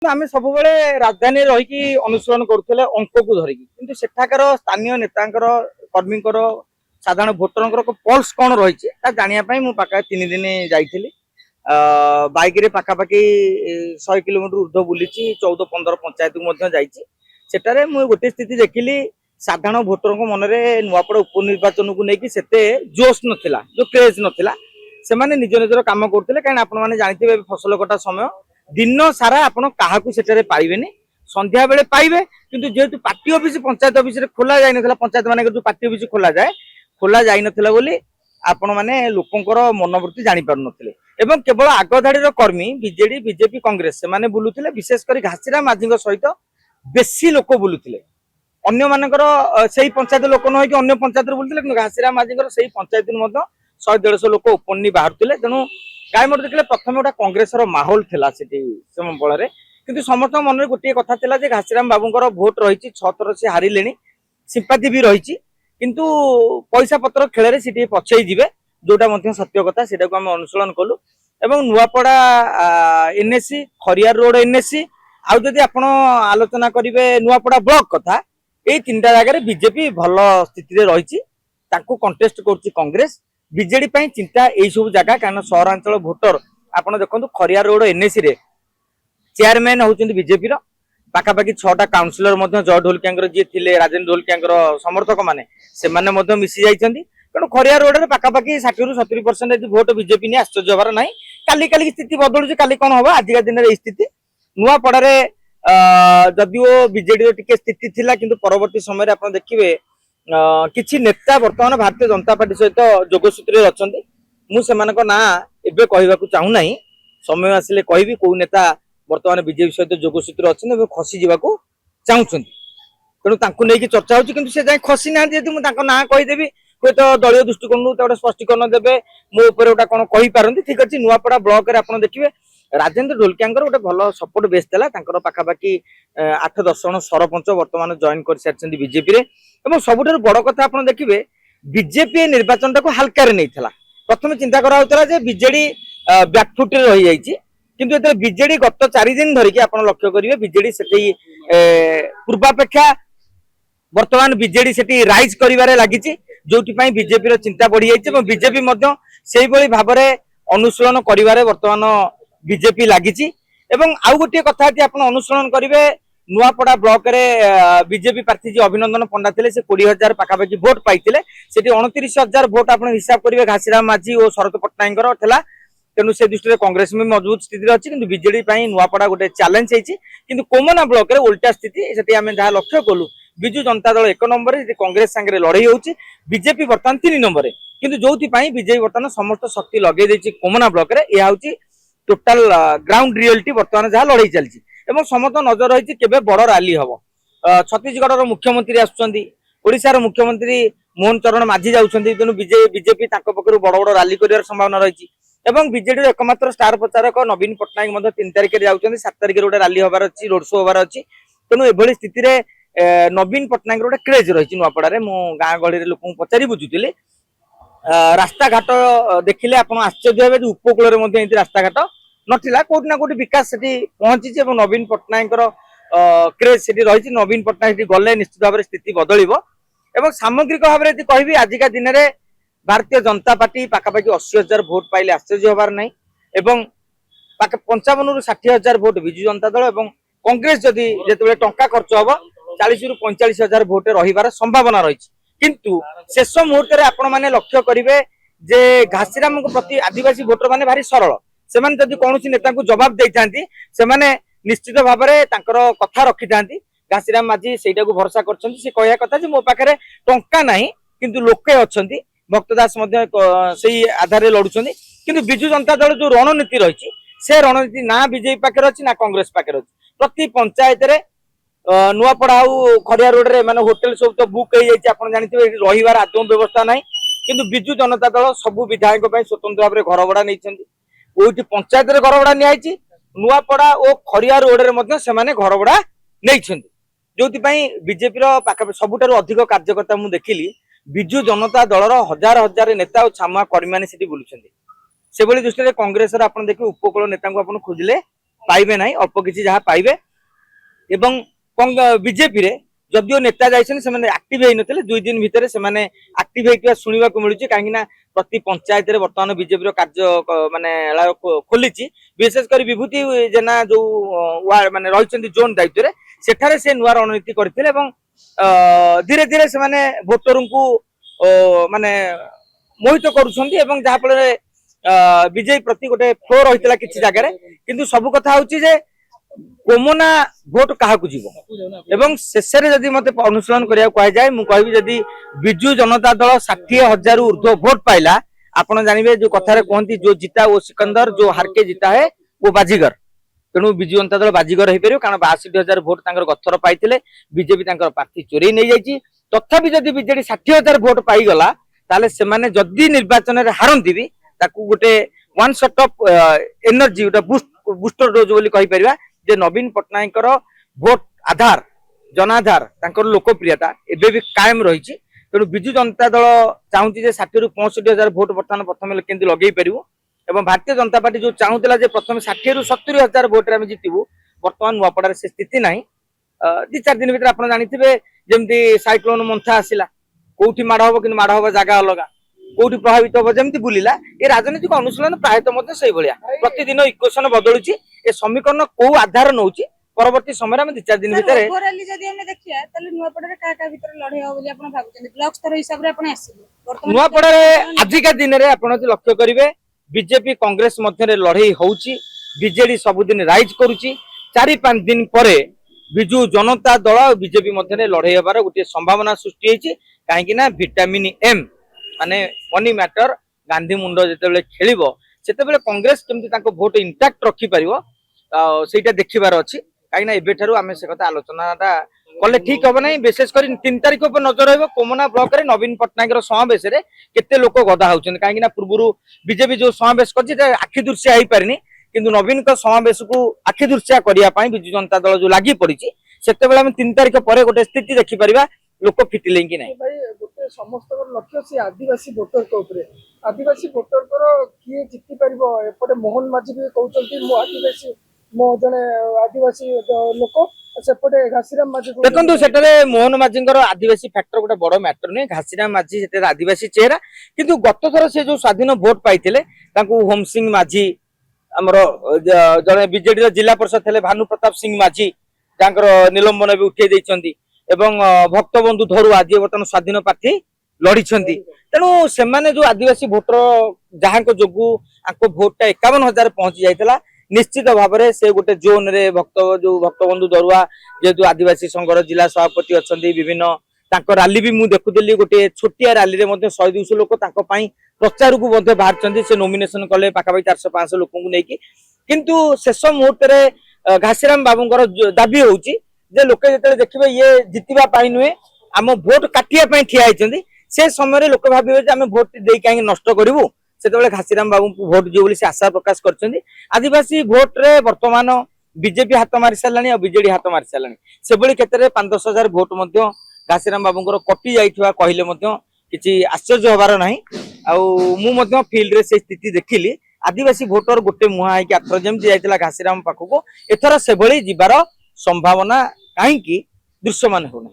आम सब राजधानी रही अनुसरण करुले अंक को धरिकी किंतु सेठाकर स्थानीय नेता कर्मी साधारण भोटर पल्स कौन रही जानापी मुझे पाखा 3 दिन जाइली बाइक रे पाखापाखि 100 किलोमीटर ऊर्ध बुली 14-15 पंचायत को जाटारे मुझे गोटे स्थिति देखिली साधारण भोटर मन में नुआपड़ा उपनिर्वाचन को लेकिन से जोश नाला जो क्रेज नाला से निज निजर कम करते कहीं आपने जानते फसल कटा समय दिन सारा आपण क्या पाइबेनि संध्या बेले पाइबे किंतु जेहेतु पार्टी ऑफिस पंचायत ऑफिस खोला जाई नथिला पंचायत माने जो पार्टी ऑफिस खोला जाई नथिला बोली आपण माने लोकंकर मनोवृत्ति जानि पारु नथिले एवं केवल आग धाड़ी कर्मी बीजेडी बीजेपी कांग्रेस से माने बुलुथिले विशेष कर घासीराम माझी सहित बेसी लोक बुलुथिले अन्य मानकर सही पंचायत लोक न कि अन्य पंचायत बुलुथिले किंतु घासीराम माझी सही पंचायत 100-150 लोक ओपनली बाहरुथिले तेणु गाय मत देखिले प्रथम गोटा कांग्रेस माहौल थिला से बल किंतु समस्त मन में गोटे कथा थिला जे घासीराम बाबूंकर भोट रही 6 थर से हारिले सिंपाथी भी रही किंतु पैसा पत्र खेल से पछई जीवे जोटा सत्य कथा से अनुसरण कलु एवं Nuapada NSC Khariar road NSC आउ जदि आपण आलोचना करेंगे नुआपड़ा ब्लॉक कथा ये 3टा जगह बीजेपी भल स्थिति रही कंटेस्ट कर कांग्रेस बीजेडी चिंता यही सब जगह कहीं सहरांचल भोटर आपड़ देखो खरियार रोड एनएससी रे चेयरमैन होती बीजेपी पाखापाखि 6टा काउंसिलर जय ढोलकिया जी थे राजेन्द्र ढोलकिया समर्थक मैंने मिसी जाइए तेणु खरियार रोड में पाखापाखि 60-70% भोट बीजेपी नहीं आश्चर्य हबार ना काली स्थिति बदलू काली कौन हम आजिका दिन में स्थिति नुआपड़े जदिओ बीजेडी टी स्थिति थिला किंतु परवर्ती समय आप देखिए किछि नेता वर्तमान भारतीय जनता पार्टी सहित जोगसूत्र अच्छा मुझे ना एवं कहवाक चाहूना समय आसिले कहि कौ नेता वर्तमान बीजेपी सहित जोगसूत्र अच्छा खसी जावाक चाहते तेणु नहीं चर्चा हो खसी ना जेहतु मुझे ना कहीदेवी हूँ तो दलीय दृष्टिकोण गोटे स्पष्टीकरण देवे मो गोटे कौन कहीपारती ठीक अच्छे नुआपड़ा ब्लॉक आप देखिए राजेन्द्र ढोलकिया गोटे भल सपोर्ट बेस था पाखापाखि 8-10 जन सरपंच वर्तमान जॉइन कर सारी बीजेपी रे सबुठ बड़ कथा आप देखिए बीजेपी निर्वाचन टाक हाल्कार नहीं प्रथम चिंता करा बीजेडी बैकफुट रही जाइए किंतु ये बीजेडी गत 4 दिन धरिकी आप लक्ष्य करेंगे बीजेडी से पूर्वापेक्षा वर्तमान बीजेडी से राइज कर लगी जो बीजेपी चिंता बढ़ी जाइए बीजेपी से भाव में अनुशीलन कर वर्तमान बीजेपी लगी आउ गोटे कथा आप अनुसरण करेंगे नुआपड़ा ब्लॉक रे बीजेपी प्रार्थी जी अभिनंदन पंडा थे 20,000 पाखापाखि भोट पाई 29,000 भोट आप हिसाब करेंगे घासीराम माझी और शरद पट्टनायक तेणु से दृष्टि कांग्रेस में मजबूत स्थिति अच्छी कि बीजेडी नुआपड़ा गोटे चैलेंज होती कि कोमना ब्लॉक रे उल्टा स्थिति से आम जहाँ लक्ष्य कलु विजु जनता दल 1 नंबर कांग्रेस सांगे लड़ई होची बीजेपी बर्तमान 3 नंबर किंतु जो बीजेपी बर्तमान समस्त शक्ति लगे कोमना ब्लॉक रे यह हूँ टोटाल ग्राउंड रियलिटी बर्तमान जहाँ लड़ई चलती समस्त नजर रही केबे बड़ रैली हम छत्तीसगढ़ मुख्यमंत्री आसार मुख्यमंत्री मोहन चरण माझी जाऊँगी तेणु बीजेपी पक्षर बड़ बड़ रैली कर संभावना रही बीजेडी एकमात्र स्टार प्रचारक नवीन पट्टनायक 3 तारिख में जाऊँगी 7 तारिख गोटे रैली हबार अच्छी रोड शो हबार अच्छी तेणु एभली स्थिति रे नवीन पट्टनायक गोटे क्रेज रही नुआपड़ा मु गाँ गहली लोक पचारि बुझुली रास्ता घाट देखिले आप आश्चर्य हे उपकूल में रास्ता घाट नथिला कोटी ना कोटी विकास से पहुंची नवीन पट्टनायक क्रेज से रही नवीन पट्टनायक गले निश्चित भाव में स्थिति बदल सामग्रिक भाव में कहि आजिका दिन में भारतीय जनता पार्टी पाखापाखि 80,000 भोट पाइले आश्चर्य हबार ना 55-60,000 भोट विजु जनता दल और कांग्रेस जदि जिते टंका खर्च हम 40-45,000 भोट रही संभावना रही किंतु शेष मुहूर्त में आपण मैंने लक्ष्य करेंगे जे घासीराम प्रति आदिवासी भोटर मैंने भारी सरल से कौन नेता को जवाब देते से निश्चित भाव में कथा रखी था घासीराम माझी से भरोसा कर कथा मो पाखे टंका ना किंतु लोके अच्छा भक्त दास आधार लड़ुं किंतु विजु जनता दल जो रणनीति रही से रणनीति ना बीजेपी पाखे अच्छी ना कांग्रेस पाखे अच्छी प्रति पंचायत नुआपड़ा खरिया रोड रे माने होटेल सब तो बुक हो जाए जानते रहीबार आदौ व्यवस्था ना किंतु विजु जनता दल सबू विधायक स्वतंत्र भाव में घर भड़ा नहीं पंचायत रे घर भड़ा नहीं नुआपड़ा और खरिया रोड रे से घर भड़ा नहीं जो बीजेपी पाखापाखि सबुठारु अधिक कार्यकर्ता मुझे देखिली विजु जनता दलर हजार हजार नेता और छामुआ कर्मी मैंने बुलूं से दृष्टि कांग्रेस आप देखिए उपकूल नेता को खोजिले पाइबे नहीं अल्प किसी जहाँ पाइबे एवं बीजेपी रे जदियो नेता जाइछन एक्टिव होई नथिले 2 दिन भितर से एक्टिव होइतिबा सुनिबा को मिलुची काहेकि ना प्रति पंचायत रे वर्तमान बीजेपी रो कार्य माने खोलीची विशेष कर विभूति जेना जो माने रहिचंदी जोन दायित्व रे सेठारे से नुआ रणनीति करथिले एवं धीरे धीरे से माने वोटर को माने मोहित करूछंदी एवं जहा फल बीजेपी प्रति गोटे फ्लो रहितला किछि जगह रे किंतु सब कथा होची जे कोमना भोट क्या एवं शेष जदि मत अनुशीलन करिया कह जाए मु कहबी जदि बिजु जनता दल 60,000 ऊर्ध्व भोट पाइला आपण जानिबे जो कथा रे कहंती जो जीता वो सिकंदर जो हार के जीता है वो बाजीगर तेणु बिजु जनता दल बाजीगर हो पार कारण 62,000 भोट तांकर गथर पाइथिले बीजेपी तांकर प्रार्थी चोरी नहीं जाइछि तथापि जदि बीजेडी 60,000 भोट पाइगला ताले से माने जदि निर्वाचन रे हारंती भी ताकू गोटे वन शॉट ऑफ एनर्जी गोटे बूस्टर डोज बोली कहि परिबा जे नवीन पट्टनायक भोट आधार जनाधार तांकर लोकप्रियता एबे भी कायम रही तेणु बिजु जनता दल चाहूँगी 60 रु 65,000 भोट बर्तमान प्रथम केंद्र लगे पारू एवं भारतीय जनता पार्टी जो चाहूला प्रथम 60 रु 70,000 भोट जीतबू बर्तमान नुआपड़ा से स्थिति ना 2-4 दिन भर आप जानते जमी साइक्लोन मंथा आसला कौटी माड़ हम कि माड़ हम जगह अलग कौटी प्रभावित हम जमी बुलिला ये राजनीतिक अनुशीलन प्रायतः से भाया प्रतिदिन इक्वेशन बदलुची ए समीकरण कौ आधार नौ परवर्ती समय 2-4 दिन भितर नुआपड़ा आजिका दिन में आप लक्ष्य करेंगे बीजेपी कांग्रेस मध्य लड़ई होउची बीजेडी सबुदिन राइज करुची 4-5 दिन पर बिजु जनता दल और बीजेपी मध्य लड़ई होबार गोटे संभावना सृष्टि होइची काहेकि ना विटामिन एम माने मनी मैटर गांधी मुंड जिते खेलिबो सेते कांग्रेस केमती ताको भोट इंटैक्ट रखी पारिबो सेटा देखिबार अछि काहेकि एबे ठारू आमे से कथा आलोचनाटा कले ठीक हम ना विशेष कर 3 तारिख पर नजर रहिबो कोमना ब्लॉक रे नवीन पट्टनायक समावेश रे केते लोक गदा होउछन काहेकि ना पूर्वरु बीजेपी जो समावेश करछि आखि दृश्य आइ पारनी किंतु नवीन का समावेश को आखि दृश्य करिया पई बिजु जनता दल जो लागि पड़िछि सेते बेला हम 3 तारिख पर गोटे स्थिति देखि परिबा लोक फिटिले कि नै भाई गोटे समस्त लक्ष्य से आदिवासी वोटर को ऊपर आदिवासी वोटर पर किए जिति परिबो एपटे मोहन माझी भी कहउछंती मो आदिवासी मो जने आदिवासी लोक सेपटे घासीराम माझी देखंतु सेटरे मोहन माझींकर आदिवासी फैक्टर गोटे बड़ मैटर नै घासीराम माझी सेटे आदिवासी चेहरा किंतु गत थर से जो स्वाधीन भोट पाइथिले तांकु होम सिंह माझी हमर जने बीजेडी जिला परिषद थे भानु प्रताप सिंह माझी तांकर निलंबन भी उठे दैछंती एवं भक्तबंधु धरुआ आज बर्तमान स्वाधीन प्रार्थी लड़ी तेणु से जो आदिवासी भोटर जहाँ जोगु भोटा 51,000 पहुंची जाता निश्चित भाव में से गोटे जोन रे जो भक्तबंधु दरुआ जेहेतु आदिवासी संघर जिला सभापति अच्छा विभिन्न रैली भी मुझे देखुली गोटे छोटिया रैली रे 100-200 लोक प्रचार को बाहर से नोमिनेशन कले पाखापाखि 400-500 लोक नहीं किंतु शेष मुहूर्त में घासीराम बाबूंकर दाबी होउची जे लोक जो देखिए ये जितवा नुहे आम भोट काटिया ठिया होती से समय लोक भावे आम भोट दे कहीं नष्ट करूँ से घासीराम बाबू को भोट दियो से आशा प्रकाश कर आदिवासी भोट रे वर्तमान बीजेपी हाथ मारी सारे और बीजेडी हाथ मारी सारे से 5-10 हजार भोट घासीराम बाबूंकर कटि जाइथिबा कहले किसी आश्चर्य हबार ना आउ फील्ड रे से स्थिति देखिली आदिवासी भोटर गोटे मुहा है आथर जमी जाइला घासीराम पाखक एथर से जीवार संभावना कहीं दृश्यमान होना।